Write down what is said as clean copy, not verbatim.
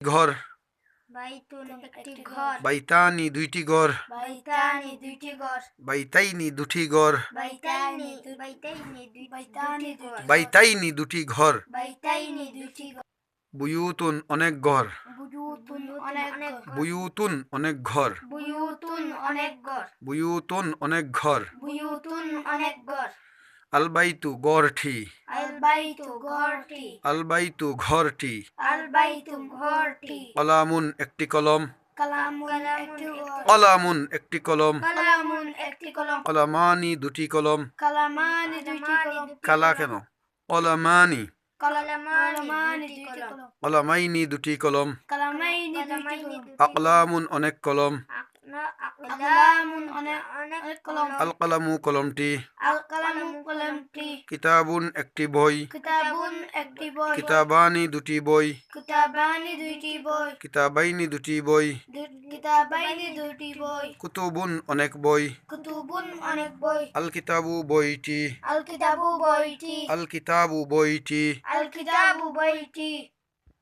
ঘর বাইতুন একটি ঘর বাইতানি দুইটি ঘর বাইতানি দুইটি ঘর বাইতাইনি দুটি ঘর বাইতানি দুইটি ঘর বাইতাইনি দুটি ঘর বাইতানি দুইটি ঘর বুয়ুতুন অনেক ঘর বুয়ুতুন অনেক ঘর বুয়ুতুন অনেক ঘর বুয়ুতুন অনেক ঘর বুয়ুতুন অনেক ঘর বুয়ুতুন অনেক ঘর আলবাইতু গড়টি আলবাইতু ঘরটি আলবাইতু ঘরটি আলবাইতু ঘরটি কলামুন একটি কলম কালামুন একটি ঘর কলামুন একটি কলম কালামুন একটি কলম কলামানি দুটি কলম কালামানি দুইটি কলম কালা কেন কলামানি কালামানি দুইটি কলম কলামাইনি দুটি কলম কালামাইনি দুইটি কলম আকলামুন অনেক কলম আকলামুন অনেক কলম আল কলামু কলমটি আল কালামু কলমটি কিতাবুন একটি বই কিতাবুন একটি বই কিতাবানি দুটি বই কিতাবানি দুইটি বই কিতাবাইনি দুটি বই কিতাবাইনি দুইটি বই কুতুবুন অনেক বই কুতুবুন অনেক বই আল কিতাবু বইটি আল কিতাবু বইটি আল কিতাবু বইটি আল কিতাবু বইটি